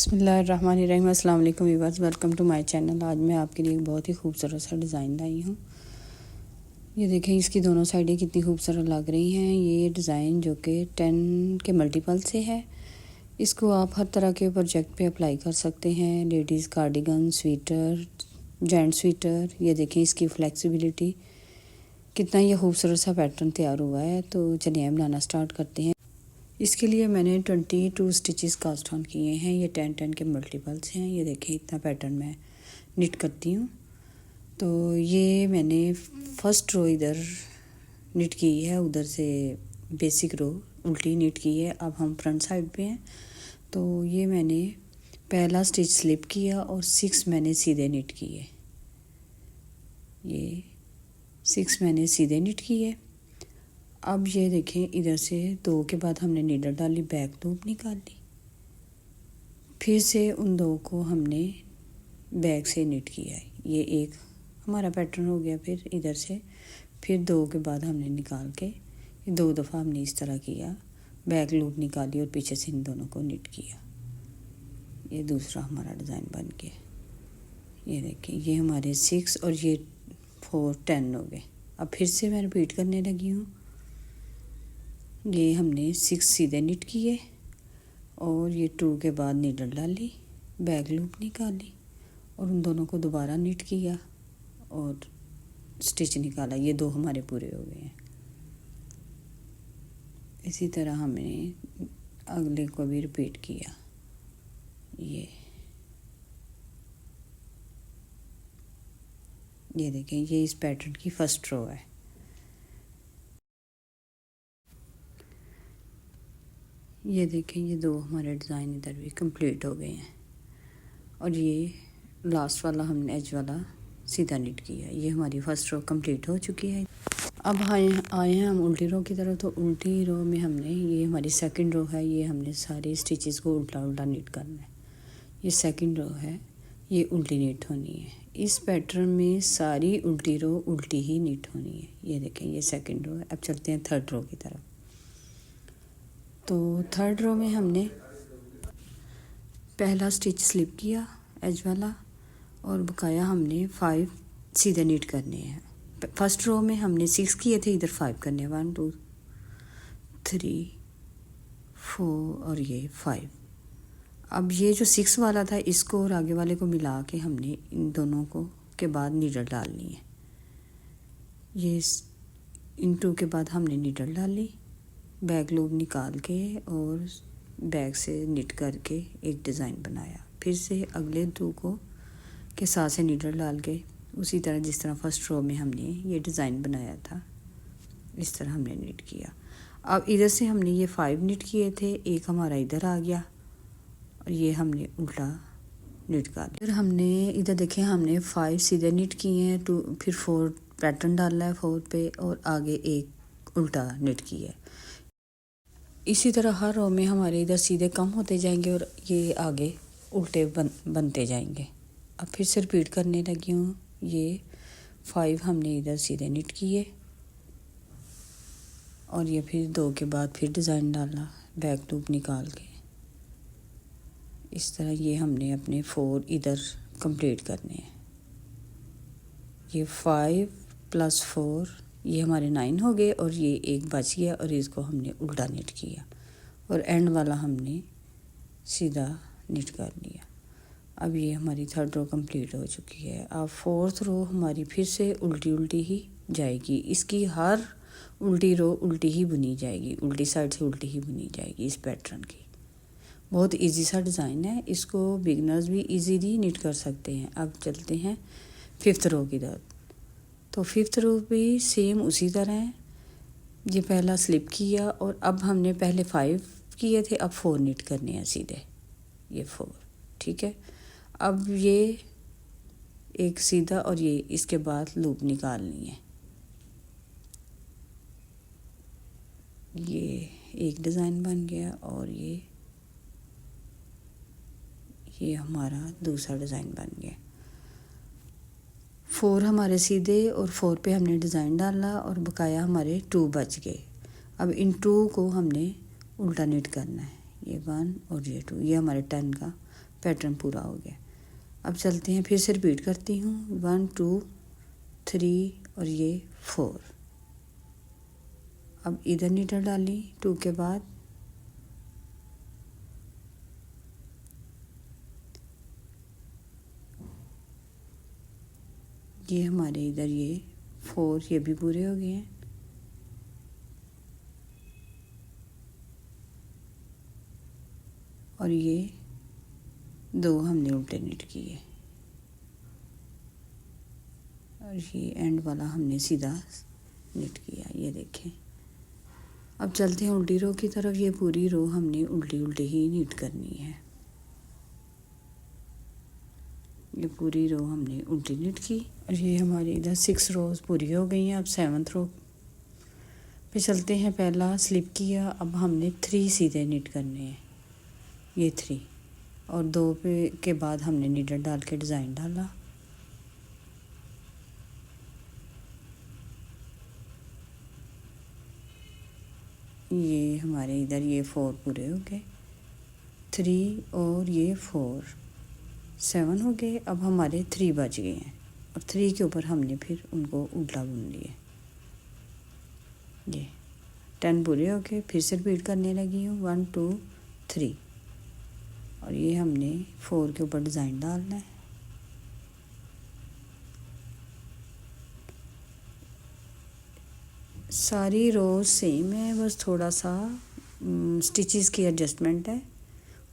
बिस्मिल्लाहिर्रहमानिर्रहीम। अस्सलाम वालेकुम viewers, welcome to my channel. आज मैं आपके लिए एक बहुत ही खूबसूरत सा डिज़ाइन लाई हूँ। ये देखें, इसकी दोनों साइडें कितनी खूबसूरत लग रही हैं। ये डिज़ाइन जो कि 10 के मल्टीपल से है। इसको आप हर तरह के प्रोजेक्ट पे अप्लाई कर सकते हैं। Ladies cardigan, sweater, gents sweater. ये देखें इसकी फ्लेक्सिबिलिटी, कितना ये खूबसूरत सा पैटर्न तैयार हुआ है। तो चलिए हम बनाना स्टार्ट करते हैं। इसके लिए मैंने 22 स्टिचेस कास्ट ऑन किए हैं। ये 10 के मल्टीपल्स हैं। ये देखिए इतना पैटर्न मैं निट करती हूँ। तो ये मैंने फर्स्ट रो इधर निट की है, उधर से बेसिक रो उल्टी निट की है। अब हम फ्रंट साइड पे हैं। तो ये मैंने पहला स्टिच स्लिप किया और 6 मैंने सीधे निट किए। ये 6 मैंने सीधे निट किए। अब ये देखें, इधर से 2 के बाद हमने नीडल डाली, बैक लूप निकाली, फिर से उन 2 को हमने बैक से निट किया है। ये एक हमारा पैटर्न हो गया। फिर इधर से फिर 2 के बाद हमने निकाल के 2 दफ़ा हमने इस तरह किया, बैक लूप निकाली और पीछे से इन दोनों को निट किया। ये दूसरा हमारा डिज़ाइन बन गया। ये देखिए, ये हमारे 6 और ये 4 10 हो गए। अब फिर से मैं रिपीट करने लगी हूँ। ये हमने 6 सीधे निट किए और ये 2 के बाद नीडल डाली, बैक लूप निकाली और उन दोनों को दोबारा निट किया और स्टिच निकाला। ये 2 हमारे पूरे हो गए हैं। इसी तरह हमने अगले को भी रिपीट किया। ये देखें, ये इस पैटर्न की फर्स्ट रो है। ये देखें, ये 2 हमारे डिज़ाइन इधर भी कंप्लीट हो गए हैं और ये लास्ट वाला हमने एज वाला सीधा निट किया। ये हमारी फर्स्ट रो कंप्लीट हो चुकी है। अब आए हैं हम उल्टी रो की तरफ। तो उल्टी रो में हमने, ये हमारी सेकंड रो है, ये हमने सारे स्टिचेस को उल्टा उल्टा निट करना है। ये सेकंड रो है, ये उल्टी निट होनी है। इस पैटर्न में सारी उल्टी रो उल्टी ही निट होनी है। ये देखें, ये सेकंड रो है। अब चलते हैं थर्ड रो की तरफ। तो थर्ड रो में हमने पहला स्टिच स्लिप किया एज वाला और बकाया हमने 5 सीधे निट करने हैं। फर्स्ट रो में हमने 6 किए थे, इधर 5 करने, 1 2 3 4 और ये 5। अब ये जो 6 वाला था, इसको और आगे वाले को मिला के हमने इन दोनों को के बाद नीडल डालनी है। ये इन 2 के बाद हमने नीडल डाली, बैक लूप निकाल के और बैक से निट करके एक डिज़ाइन बनाया। फिर से अगले 2 को के साथ से नीडल डाल के उसी तरह जिस तरह फर्स्ट रो में हमने ये डिज़ाइन बनाया था, इस तरह हमने निट किया। अब इधर से हमने ये 5 निट किए थे, एक हमारा इधर आ गया और ये हमने उल्टा निट कर लिया। फिर हमने इधर देखें, हमने 5 सीधे निट किए हैं, 2 फिर 4 पैटर्न डाला है 4 पे और आगे एक उल्टा निट किया है। इसी तरह हर रो में हमारे इधर सीधे कम होते जाएंगे और ये आगे उल्टे बनते जाएंगे। अब फिर से रिपीट करने लगी हूँ। ये 5 हमने इधर सीधे निट किए और ये फिर 2 के बाद फिर डिज़ाइन डाला, बैक लूप निकाल के। इस तरह ये हमने अपने 4 इधर कंप्लीट करने हैं। ये 5 + 4 ये हमारे 9 हो गए और ये एक बच गया और इसको हमने उल्टा निट किया और एंड वाला हमने सीधा निट कर लिया। अब ये हमारी थर्ड रो कंप्लीट हो चुकी है। अब फोर्थ रो हमारी फिर से उल्टी उल्टी ही जाएगी। इसकी हर उल्टी रो उल्टी ही बुनी जाएगी, उल्टी साइड से उल्टी ही बुनी जाएगी इस पैटर्न की। बहुत इजी सा डिज़ाइन है, इसको बिगनर्स भी इजीली निट कर सकते हैं। अब चलते हैं 5th रो की तरफ। तो 5th रो भी सेम उसी तरह है। ये पहला स्लिप किया और अब हमने पहले 5 किए थे, अब 4 निट करने हैं सीधे, ये 4, ठीक है। अब ये एक सीधा और ये इसके बाद लूप निकालनी है। ये एक डिज़ाइन बन गया और ये हमारा दूसरा डिज़ाइन बन गया। 4 हमारे सीधे और 4 पे हमने डिज़ाइन डाला और बकाया हमारे 2 बच गए। अब इन 2 को हमने उल्टा निट करना है। ये 1 और ये 2, ये हमारे 10 का पैटर्न पूरा हो गया। अब चलते हैं, फिर से रिपीट करती हूँ, 1 2 3 और ये 4। अब इधर नीडल डाली 2 के बाद, ये हमारे इधर ये 4 ये भी पूरे हो गए हैं। और ये 2 हमने उल्टे नीट किए और ये एंड वाला हमने सीधा नीट किया। ये देखें। अब चलते हैं उल्टी रो की तरफ। ये पूरी रो हमने उल्टी उल्टी ही नीट करनी है। ये पूरी रो हमने उल्टी नीट की और ये हमारी इधर 6 रोज पूरी हो गई हैं। अब 7th रो पे चलते हैं। पहला स्लिप किया, अब हमने 3 सीधे नीट करने हैं, ये 3 और 2 पे के बाद हमने नीडल डाल के डिज़ाइन डाला। ये हमारे इधर ये 4 पूरे हो गए, 3 और ये 4 7 हो गए। अब हमारे 3 बच गए हैं और 3 के ऊपर हमने फिर उनको उल्टा बुन लिए। ये 10 पूरे हो गए। फिर से रिपीट करने लगी हूँ, 1 2 3 और ये हमने 4 के ऊपर डिज़ाइन डालना है। सारी रोज सेम है, बस थोड़ा सा स्टिचेस की एडजस्टमेंट है,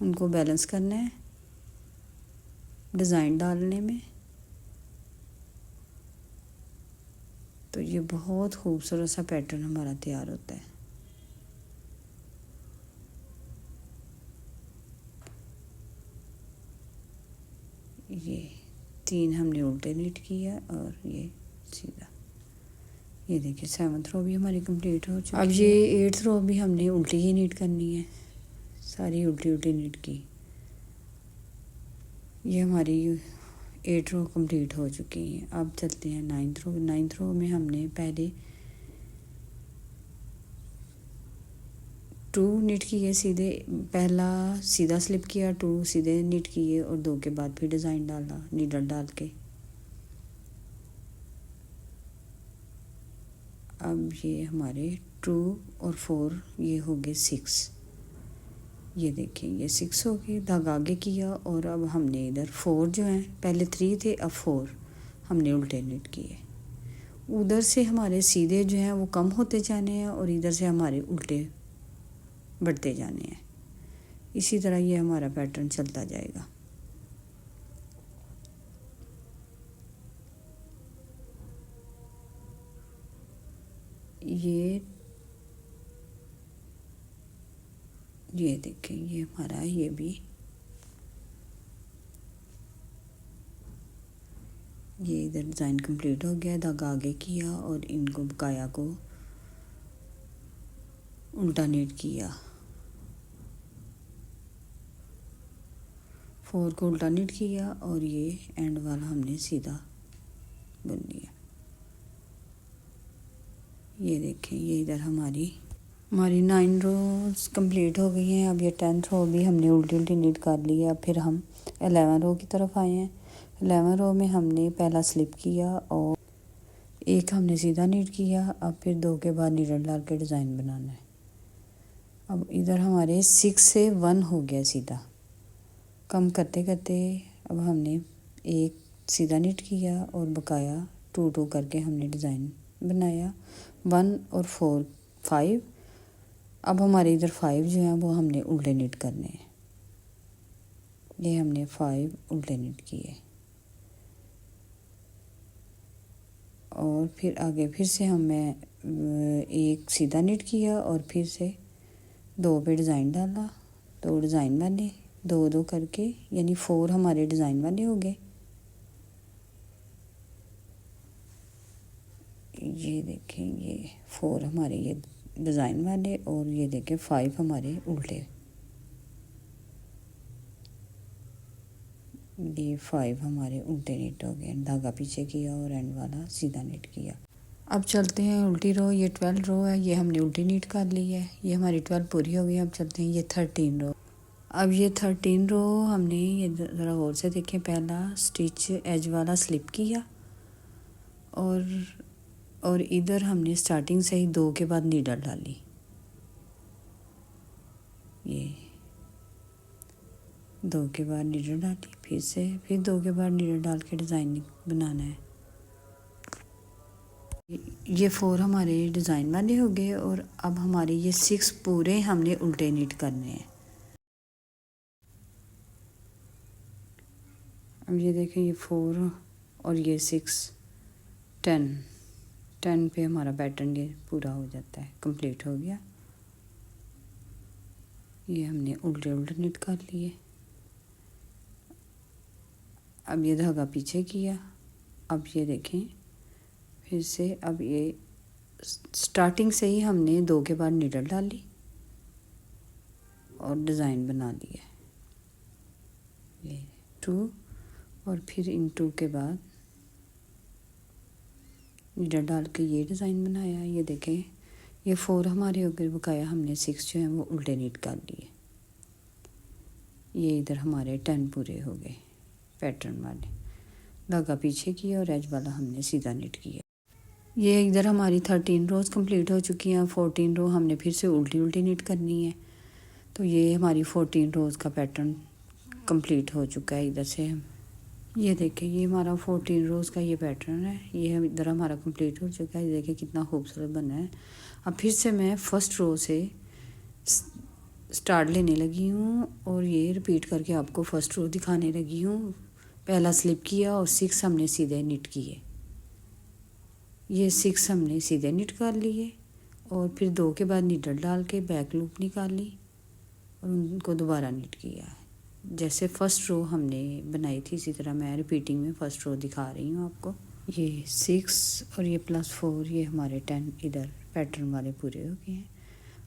उनको बैलेंस करना है डिज़ाइन डालने में। तो ये बहुत खूबसूरत सा पैटर्न हमारा तैयार होता है। ये 3 हमने उल्टे नीट किया और ये सीधा। ये देखिए 7th रो भी हमारी कंप्लीट हो चुकी है। अब ये 8th रो भी हमने उल्टी ही नीट करनी है, सारी उल्टी उल्टी नीट की। ये हमारी 8 रो कंप्लीट हो चुकी हैं। अब चलते हैं 9th रो। 9th रो में हमने पहले 2 नीट किए सीधे, पहला सीधा स्लिप किया, 2 सीधे नीट किए और 2 के बाद फिर डिज़ाइन डाला नीडल डाल के। अब ये हमारे 2 और 4 ये हो गए 6। ये देखिए ये 6 हो गए, धागा आगे किया और अब हमने इधर 4 जो हैं, पहले 3 थे अब 4 हमने उल्टे नीट किए। उधर से हमारे सीधे जो हैं वो कम होते जाने हैं और इधर से हमारे उल्टे बढ़ते जाने हैं। इसी तरह ये हमारा पैटर्न चलता जाएगा। ये देखें ये हमारा ये भी ये इधर डिज़ाइन कंप्लीट हो गया, धागा आगे किया और इनको बकाया को उल्टा नीट किया। 4 को उल्टा नीट किया और ये एंड वाला हमने सीधा बुन लिया। ये देखें ये इधर हमारी 9 रोज कंप्लीट हो गई हैं। अब ये 10th रो भी हमने उल्टी उल्टी नीट कर ली है। अब फिर हम 11 रो की तरफ आए हैं। 11 रो में हमने पहला स्लिप किया और 1 हमने सीधा नीट किया। अब फिर 2 के बाद नीडल डाल के डिज़ाइन बनाना है। अब इधर हमारे 6 से 1 हो गया सीधा, कम करते करते अब हमने 1 सीधा नीट किया और बकाया 2 2 करके हमने डिज़ाइन बनाया। 1 और 4 5। अब हमारे इधर 5 जो हैं वो हमने उल्टे नीट करने हैं। ये हमने 5 उल्टे नीट किए और फिर आगे फिर से हमने 1 सीधा नीट किया और फिर से 2 पे डिज़ाइन डाला, 2 डिज़ाइन वाले 2 2 करके, यानी 4 हमारे डिज़ाइन वाले हो गए। ये देखें ये 4 हमारे ये डिज़ाइन वाले और ये देखें 5 हमारे उल्टे। ये 5 हमारे उल्टे नीट हो गए, धागा पीछे किया और एंड वाला सीधा नीट किया। अब चलते हैं उल्टी रो। ये 12 रो है, ये हमने उल्टी नीट कर ली है। ये हमारी 12 पूरी हो गई। अब चलते हैं ये 13 रो। अब ये 13 रो हमने ये ज़रा गौर से देखें, पहला स्टिच एज वाला स्लिप किया और इधर हमने स्टार्टिंग से ही 2 के बाद नीडल डाली। ये 2 के बाद नीडल डाली, फिर 2 के बाद नीडल डाल के डिज़ाइन बनाना है। ये 4 हमारे डिज़ाइन वाले हो गए और अब हमारे ये 6 पूरे हमने उल्टे नीट करने हैं। अब ये देखें, ये 4 और ये 6 10 पे हमारा पैटर्न ये पूरा हो जाता है, कंप्लीट हो गया। ये हमने उल्टे उल्टे नीट कर लिए। अब ये धागा पीछे किया। अब ये देखें फिर से, अब ये स्टार्टिंग से ही हमने 2 के बाद नीडल डाली और डिज़ाइन बना लिया। ये 2 और फिर इन 2 के बाद नीडल डाल के ये डिज़ाइन बनाया। ये देखें, ये 4 हमारे हो गए, बकाया हमने 6 जो है वो उल्टे नीट कर लिए। ये इधर हमारे 10 पूरे हो गए पैटर्न वाले। धागा पीछे किया और एज वाला हमने सीधा नीट किया। ये इधर हमारी 13 रोज़ कंप्लीट हो चुकी हैं। 14 रो हमने फिर से उल्टी उल्टी नीट करनी है। तो ये हमारी 14 रोज़ का पैटर्न कंप्लीट हो चुका है। इधर से ये देखें, ये हमारा 14 रोज़ का ये पैटर्न है। ये इधर हमारा कंप्लीट हो चुका है। ये देखें कितना खूबसूरत बना है। अब फिर से मैं फर्स्ट रो से स्टार्ट लेने लगी हूँ और ये रिपीट करके आपको फर्स्ट रो दिखाने लगी हूँ। पहला स्लिप किया और 6 हमने सीधे निट किए। ये 6 हमने सीधे निट कर लिए और फिर 2 के बाद नीडल डाल के बैक लूप निकाली और उनको दोबारा निट किया। जैसे फर्स्ट रो हमने बनाई थी इसी तरह मैं रिपीटिंग में फर्स्ट रो दिखा रही हूँ आपको। ये 6 और ये +4 ये हमारे 10 इधर पैटर्न वाले पूरे हो गए हैं।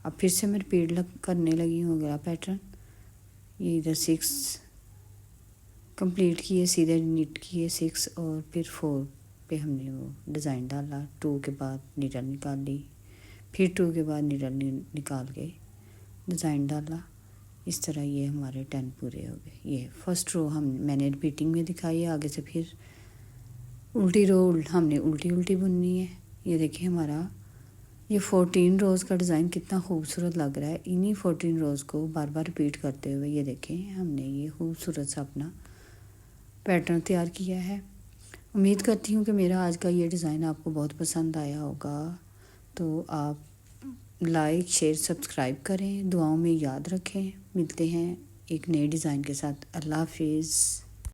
अब फिर से मैं रिपीट करने लगी हूँ अगला पैटर्न। ये इधर 6 कंप्लीट किए, सीधे निट किए 6 और फिर 4 पे हमने वो डिज़ाइन डाला। 2 के बाद नीडल निकाल ली, फिर 2 के बाद नीडल निकाल के डिज़ाइन डाला। इस तरह ये हमारे 10 पूरे हो गए। ये फर्स्ट रो मैंने रिपीटिंग में दिखाई है। आगे से फिर उल्टी रो हमने उल्टी उल्टी बुननी है। ये देखिए हमारा ये 14 रोज़ का डिज़ाइन कितना खूबसूरत लग रहा है। इन्हीं 14 रोज़ को बार बार रिपीट करते हुए ये देखें हमने ये खूबसूरत सा अपना पैटर्न तैयार किया है। उम्मीद करती हूँ कि मेरा आज का ये डिज़ाइन आपको बहुत पसंद आया होगा। तो आप लाइक शेयर सब्सक्राइब करें, दुआओं में याद रखें। मिलते हैं एक नए डिज़ाइन के साथ। अल्लाह हाफिज़।